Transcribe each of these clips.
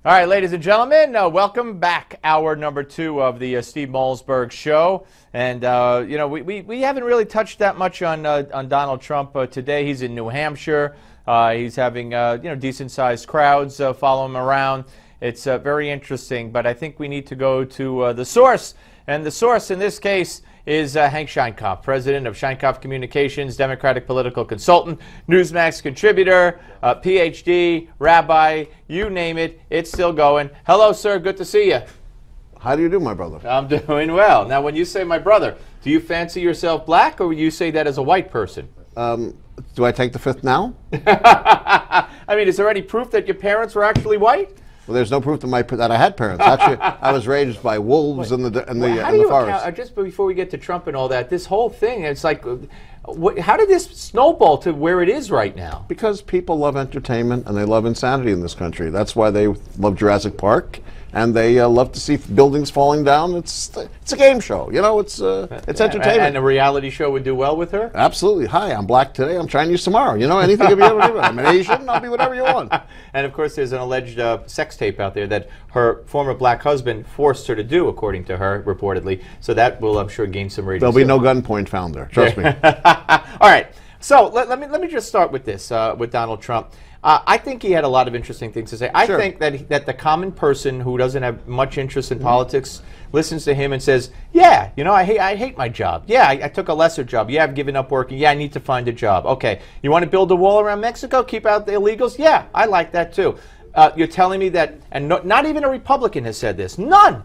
All right, ladies and gentlemen, welcome back. Hour number 2 of the Steve Malzberg Hour number 2 of the Steve Malzberg Show. And, you know, we haven't really touched that much on Donald Trump today. He's in New Hampshire. He's having, you know, decent-sized crowds follow him around. It's very interesting, but I think we need to go to the source. And the source in this case is Hank Sheinkopf, president of Sheinkopf Communications, Democratic political consultant, Newsmax contributor, PhD, rabbi, you name it, it's still going. Hello, sir. Good to see you. How do you do, my brother? I'm doing well. Now, when you say my brother, do you fancy yourself black, or would you say that as a white person? Do I take the fifth now? I mean, is there any proof that your parents were actually white? Well, there's no proof that I had parents. Actually, I was raised by wolves in the forest. Just before we get to Trump and all that, this whole thing, it's like, how did this snowball to where it is right now? Because people love entertainment and they love insanity in this country. That's why they love Jurassic Park, and they love to see buildings falling down. It's a game show, you know. It's entertainment. And a reality show would do well with her? Absolutely. Hi, I'm black today. I'm Chinese tomorrow. You know, anything you'll be able to do. I'm an Asian. I'll be whatever you want. And of course, there's an alleged sex tape out there that her former black husband forced her to do, according to her, reportedly. So that will, I'm sure, gain some ratings. There'll be no gunpoint found there. Trust me. All right. So let me just start with this, with Donald Trump. I think he had a lot of interesting things to say. I think that the common person who doesn't have much interest in politics listens to him and says, yeah, you know, I hate my job. Yeah, I took a lesser job. Yeah, I've given up working. Yeah, I need to find a job. Okay, you want to build a wall around Mexico, keep out the illegals? Yeah, I like that too. You're telling me that, and not even a Republican has said this, none.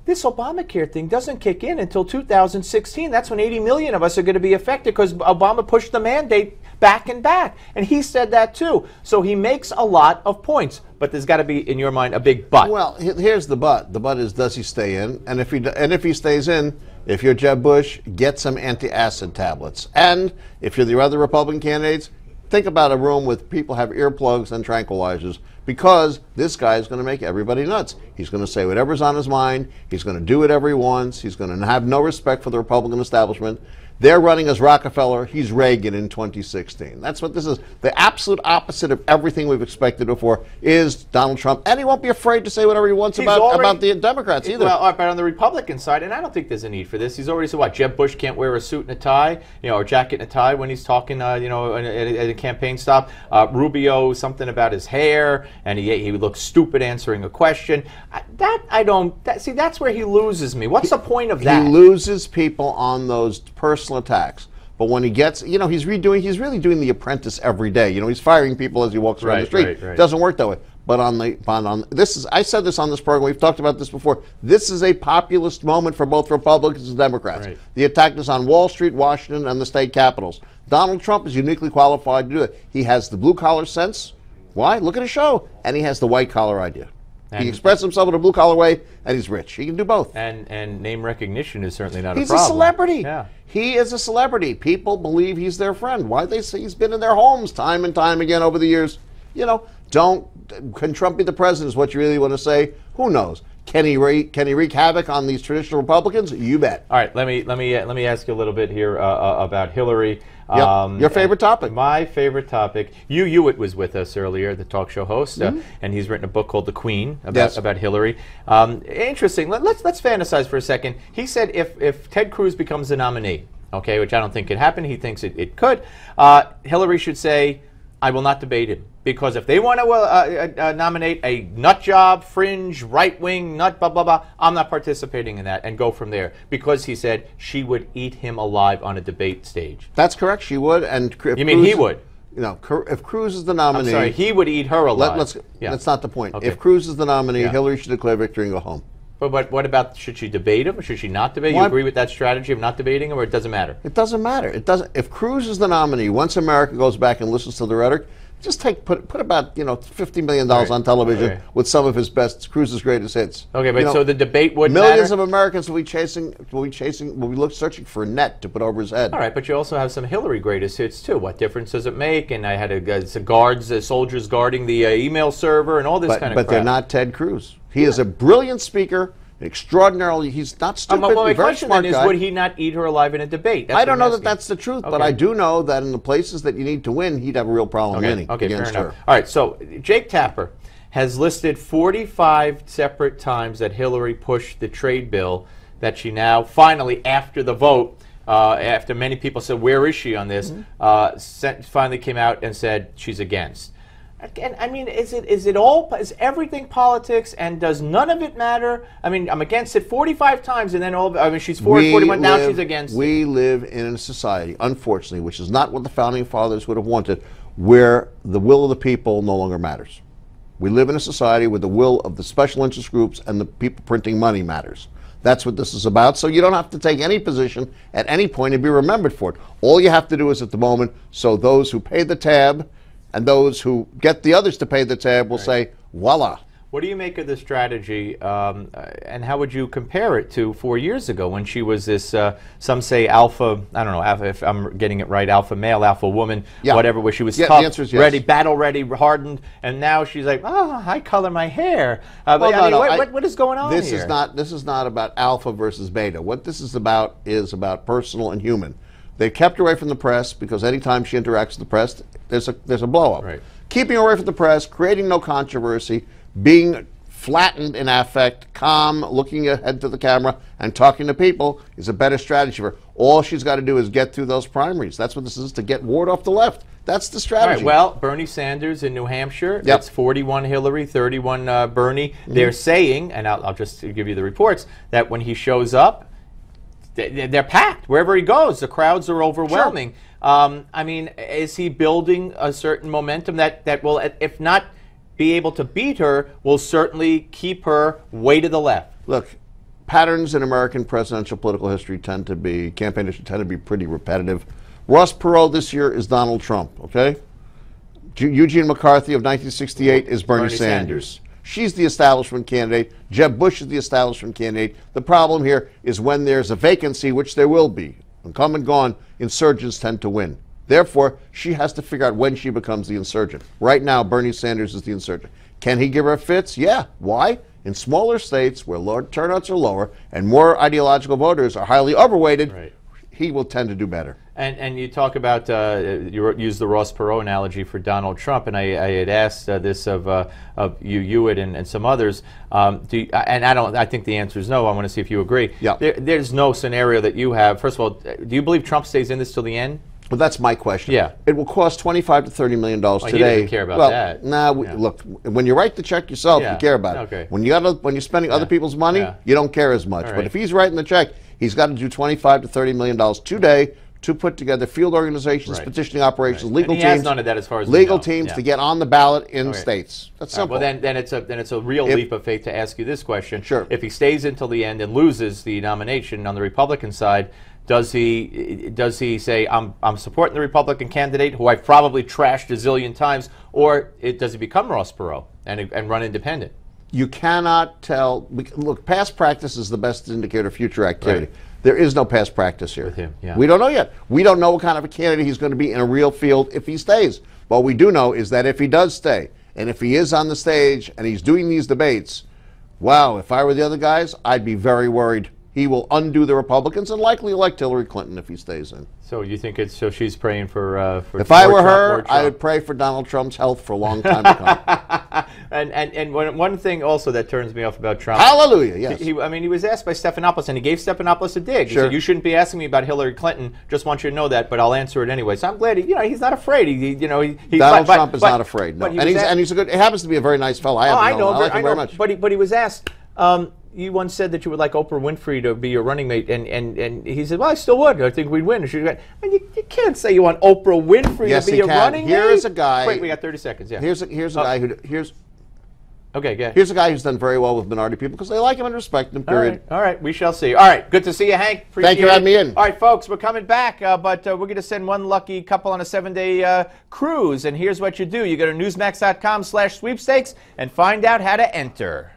This Obamacare thing doesn't kick in until 2016. That's when 80 million of us are going to be affected because Obama pushed the mandate back and back. And he said that too. So he makes a lot of points. But there's got to be, in your mind, a big but. Well, here's the but. The but is, does he stay in? And if he stays in, if you're Jeb Bush, get some anti-acid tablets. And if you're the other Republican candidates, think about a room with people have earplugs and tranquilizers, because this guy is going to make everybody nuts. He's going to say whatever's on his mind. He's going to do whatever he wants. He's going to have no respect for the Republican establishment. They're running as Rockefeller. He's Reagan in 2016. That's what this is. The absolute opposite of everything we've expected before is Donald Trump. And he won't be afraid to say whatever he wants about the Democrats either. Well, but on the Republican side, and I don't think there's a need for this, he's already said, what, Jeb Bush can't wear a suit and a tie, you know, or jacket and a tie when he's talking, you know, at a campaign stop. Rubio, something about his hair, and he looks stupid answering a question. See, that's where he loses me. What's the point of that? He loses people on those personal attacks. But when he gets, you know, he's really doing The Apprentice every day. You know, he's firing people as he walks around the street. Right. Doesn't work that way. But I said this on this program. We've talked about this before. This is a populist moment for both Republicans and Democrats. Right. The attack is on Wall Street, Washington, and the state capitals. Donald Trump is uniquely qualified to do it. He has the blue collar sense. Why? Look at his show. And he has the white collar idea. And he expressed himself in a blue-collar way, and he's rich. He can do both. And name recognition is certainly not a problem. He's a celebrity. Yeah. He is a celebrity. People believe he's their friend. Why? They say he's been in their homes time and time again over the years. You know, can Trump be the president is what you really want to say? Who knows? Can he wreak havoc on these traditional Republicans? You bet. All right, let me ask you a little bit here about Hillary. Yep. Your favorite topic. My favorite topic. Hugh Hewitt was with us earlier, the talk show host, and he's written a book called The Queen about Hillary. Interesting. Let's fantasize for a second. He said if Ted Cruz becomes the nominee, okay, which I don't think could happen, he thinks it could, Hillary should say, I will not debate him. Because if they want to nominate a nut job, fringe, right-wing, nut, blah, blah, blah, I'm not participating in that, and go from there. Because he said she would eat him alive on a debate stage. That's correct, she would. And you mean he would? You know, if Cruz is the nominee... I'm sorry, he would eat her alive. That's not the point. Okay. If Cruz is the nominee, Hillary should declare victory and go home. But what about, should she debate him, or should she not debate? You agree with that strategy of not debating him, or it doesn't matter? It doesn't matter. It doesn't. If Cruz is the nominee, once America goes back and listens to the rhetoric, just put about $50 million on television with some of his best, Cruz's greatest hits. Okay, but so the debate wouldn't millions matter? of Americans will be searching for a net to put over his head. All right, but you also have some Hillary greatest hits too. What difference does it make? And I had soldiers guarding the email server and all this kind of crap. But they're not Ted Cruz. He is a brilliant speaker. Extraordinarily, he's not stupid. My very question smart then is, guy. would he not eat her alive in a debate? I don't know that that's the truth, but I do know that in the places that you need to win, he'd have a real problem winning against her. All right, so Jake Tapper has listed 45 separate times that Hillary pushed the trade bill that she now finally, after the vote, after many people said, where is she on this, finally came out and said she's against. Again, I mean, is everything politics, and does none of it matter? I mean, I'm against it 45 times, and then she's for it 41, now she's against it. We live in a society, unfortunately, which is not what the Founding Fathers would have wanted, where the will of the people no longer matters. We live in a society where the will of the special interest groups and the people printing money matters. That's what this is about. So you don't have to take any position at any point and be remembered for it. All you have to do is at the moment, so those who pay the tab and those who get the others to pay the tab will say, voila. What do you make of the strategy, and how would you compare it to 4 years ago when she was this, some say alpha, I don't know if I'm getting it right, alpha male, alpha woman, whatever, where she was tough, the answer is yes. Ready, battle ready, hardened, and now she's like, oh, I color my hair. What is going on here? This is not about alpha versus beta. What this is about personal and human. They kept her away from the press because anytime she interacts with the press, there's a blow up. Right. Keeping her away from the press, creating no controversy, being flattened in affect, calm, looking ahead to the camera, and talking to people is a better strategy for her. All she's got to do is get through those primaries. That's what this is, to get Ward off the left. That's the strategy. All right, well, Bernie Sanders in New Hampshire, it's 41 Hillary, 31 Bernie. They're saying, and I'll just give you the reports, that when he shows up, they're packed. Wherever he goes, the crowds are overwhelming. Sure. I mean, is he building a certain momentum that will, if not be able to beat her, will certainly keep her way to the left? Look, patterns in American presidential political history campaign history tend to be pretty repetitive. Ross Perot this year is Donald Trump, okay? Eugene McCarthy of 1968 is Bernie Sanders. She's the establishment candidate. Jeb Bush is the establishment candidate. The problem here is when there's a vacancy, which there will be, and come and gone, insurgents tend to win. Therefore, she has to figure out when she becomes the insurgent. Right now, Bernie Sanders is the insurgent. Can he give her fits? Yeah. Why? In smaller states where turnouts are lower and more ideological voters are highly overweighted, he will tend to do better. And you talk about, you use the Ross Perot analogy for Donald Trump, and I had asked this of you, Hewitt, and some others. I think the answer is no. I want to see if you agree. Yeah. There's no scenario that you have. First of all, do you believe Trump stays in this till the end? Well, that's my question. Yeah. It will cost $25 to $30 million today. He doesn't care about that. Nah, look, when you write the check yourself, you care about it. Okay. When you're spending other people's money, you don't care as much. But if he's writing the check, he's got to do $25 to $30 million today to put together field organizations, petitioning operations, legal teams. He has none of that as far as legal teams to get on the ballot in states. That's simple. Well, then it's a real leap of faith to ask you this question. Sure. If he stays until the end and loses the nomination on the Republican side, does he say, I'm supporting the Republican candidate who I've probably trashed a zillion times, or does he become Ross Perot and run independent? You cannot tell. Look, past practice is the best indicator of future activity. There is no past practice here. With him, We don't know yet. We don't know what kind of a candidate he's going to be in a real field if he stays. What we do know is that if he does stay, and if he is on the stage and he's doing these debates, wow, if I were the other guys, I'd be very worried. He will undo the Republicans and likely elect Hillary Clinton if he stays in. So you think so she's praying for if I were her, I would pray for Donald Trump's health for a long time to come. and one thing also that turns me off about Trump. Hallelujah, yes. He was asked by Stephanopoulos, and he gave Stephanopoulos a dig. He said, you shouldn't be asking me about Hillary Clinton. Just want you to know that, but I'll answer it anyway. So I'm glad he's not afraid. Donald Trump is not afraid. No. And he's a good. He happens to be a very nice fellow. I like him very much. But he was asked. You once said that you would like Oprah Winfrey to be your running mate, and he said, well, I still would. I think we'd win. And you can't say you want Oprah Winfrey to be your running mate. Here's a guy. Wait, we got 30 seconds. Yeah. Here's a guy who Okay, go ahead. Here's a guy who's done very well with minority people because they like him and respect him, period. All right, we shall see. All right, good to see you, Hank. Thank you for having me in. All right, folks, we're coming back, but we're going to send one lucky couple on a 7-day cruise, and here's what you do. You go to newsmax.com/sweepstakes and find out how to enter.